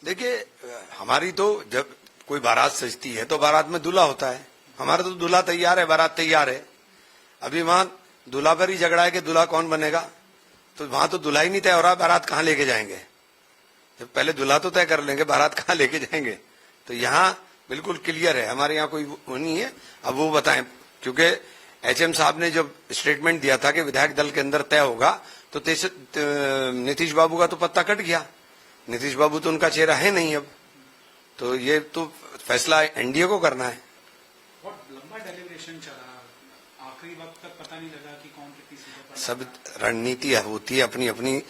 देखिए, हमारी तो जब कोई बारात सजती है तो बारात में दूल्हा होता है। हमारा तो दूल्हा तैयार है, बारात तैयार है। अभी वहां दूल्हा पर ही झगड़ा है कि दूल्हा कौन बनेगा, तो वहां तो दूल्हा ही नहीं तय हो रहा, बारात कहाँ लेके जाएंगे। जब पहले दूल्हा तो तय कर लेंगे, बारात कहाँ लेके जाएंगे। तो यहाँ बिल्कुल क्लियर है, हमारे यहाँ कोई वो नहीं है। अब वो बताएं, क्योंकि एचएम साहब ने जब स्टेटमेंट दिया था कि विधायक दल के अंदर तय होगा, तो नीतीश बाबू का तो पत्ता कट गया। नीतीश बाबू तो उनका चेहरा है नहीं अब, तो ये तो फैसला एनडीए को करना है। बहुत लंबा डेलीब्रेशन चला, आखिरी वक्त तक पता नहीं लगा कि कौन कितनी सीटों पर। सब रणनीति होती है अपनी अपनी,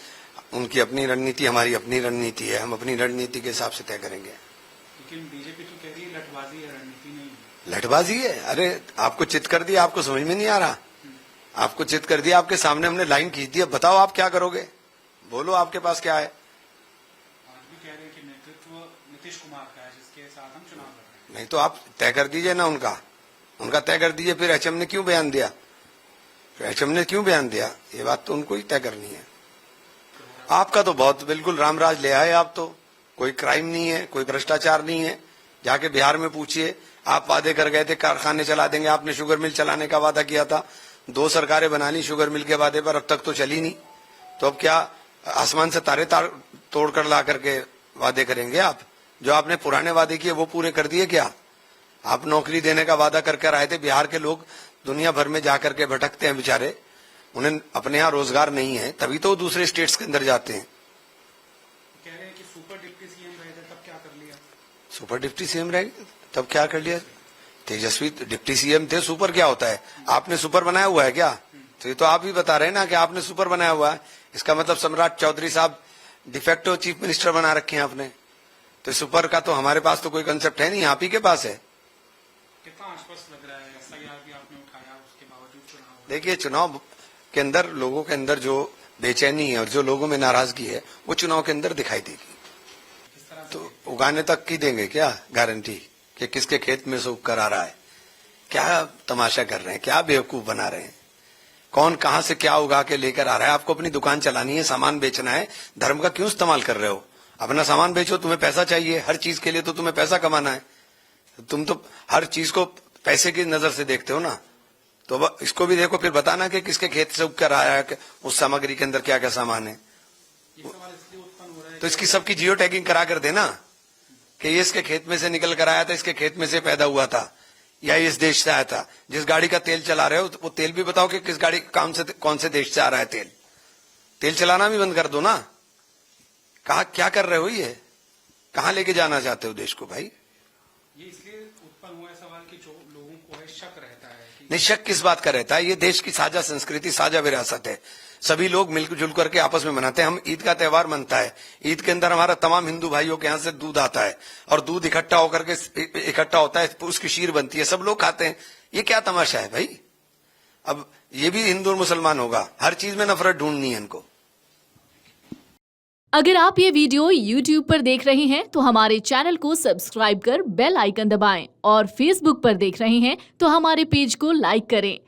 उनकी अपनी रणनीति, हमारी अपनी रणनीति है। हम अपनी रणनीति के हिसाब से तय करेंगे। लेकिन बीजेपी तो कह रही है लठबाजी है, रणनीति नहीं है। लठबाजी है? अरे आपको चित कर दिया, आपको समझ में नहीं आ रहा। आपको चित कर दिया, आपके सामने हमने लाइन खींच दी। अब बताओ आप क्या करोगे, बोलो आपके पास क्या है। आज भी कह रहे हैं कि नेतृत्व नीतीश कुमार का है, जिसके साथ हम चुनाव लड़ रहे हैं। नहीं तो आप तय कर दीजिए ना, उनका तय कर दीजिए। फिर एचएम ने क्यों बयान दिया, ये बात तो उनको ही तय करनी है। आपका तो बहुत बिल्कुल रामराज ले आए आप तो। कोई क्राइम नहीं है, कोई भ्रष्टाचार नहीं है। जाके बिहार में पूछिए, आप वादे कर गए थे कारखाने चला देंगे, आपने शुगर मिल चलाने का वादा किया था। 2 सरकारें बना ली शुगर मिल के वादे पर, अब तक तो चली नहीं। तो अब क्या आसमान से तारे तोड़ कर ला करके वादे करेंगे आप? जो आपने पुराने वादे किए वो पूरे कर दिए क्या? आप नौकरी देने का वादा करके आए थे। बिहार के लोग दुनिया भर में जाकर के भटकते हैं बेचारे, उन्हें अपने यहाँ रोजगार नहीं है, तभी तो दूसरे स्टेट्स के अंदर जाते हैं। कह रहे हैं कि सुपर डिप्टी सीएम रहे थे, तब क्या कर लिया? सुपर डिप्टी सीएम रहे तब क्या कर लिया? तेजस्वी डिप्टी सीएम थे। सुपर क्या होता है? आपने सुपर बनाया हुआ है क्या? तो ये तो आप ही बता रहे हैं ना कि आपने सुपर बनाया हुआ है। इसका मतलब सम्राट चौधरी साहब डिफेक्टिव चीफ मिनिस्टर बना रखे हैं आपने। तो सुपर का तो हमारे पास तो कोई कंसेप्ट है नहीं, आप ही के पास है। कितना आश्वस्त लग रहा है, एसआईआर भी आपने उठाया, उसके बावजूद चुनाव। देखिए, चुनाव के अंदर लोगों के अंदर जो बेचैनी है और जो लोगों में नाराजगी है, वो चुनाव के अंदर दिखाई देगी। तो उगाने तक की देंगे क्या गारंटी कि किसके खेत में से उग कर आ रहा है? क्या तमाशा कर रहे हैं, क्या बेवकूफ बना रहे हैं? कौन कहां से क्या उगा के लेकर आ रहा है? आपको अपनी दुकान चलानी है, सामान बेचना है, धर्म का क्यों इस्तेमाल कर रहे हो? अपना सामान बेचो, तुम्हें पैसा चाहिए, हर चीज के लिए तो तुम्हें पैसा कमाना है। तुम तो हर चीज को पैसे की नजर से देखते हो ना। तो इसको भी देखो, फिर बताना कि किसके खेत से उग कर आया है, उस सामग्री के अंदर क्या क्या सामान है। ये सवाल इसलिए उत्पन्न हो रहा है तो इसकी सबकी जियो टैगिंग करा कर देना कि ये इसके खेत में से निकल कर आया था, इसके खेत में से पैदा हुआ था, या इस देश से आया था। जिस गाड़ी का तेल चला रहे हो वो तेल भी बताओ कि किस गाड़ी कौन से देश से आ रहा है तेल। तेल चलाना भी बंद कर दो ना। कहा क्या कर रहे हो, ये कहाँ लेके जाना चाहते हो देश को भाई? ये इसलिए उत्पन्न हुआ है सवाल कि जो लोगों को है शक रहता है कि नहीं, शक किस बात का रहता है? ये देश की साझा संस्कृति, साझा विरासत है। सभी लोग मिलजुल करके आपस में मनाते हैं। हम ईद का त्योहार मनता है, ईद के अंदर हमारा तमाम हिंदू भाइयों के यहाँ से दूध आता है और दूध इकट्ठा होकर के इकट्ठा होता है, उसकी खीर बनती है, सब लोग खाते हैं। ये क्या तमाशा है भाई? अब ये भी हिंदू और मुसलमान होगा, हर चीज में नफरत ढूंढनी है इनको। अगर आप ये वीडियो YouTube पर देख रहे हैं तो हमारे चैनल को सब्सक्राइब कर बेल आइकन दबाएं और Facebook पर देख रहे हैं तो हमारे पेज को लाइक करें।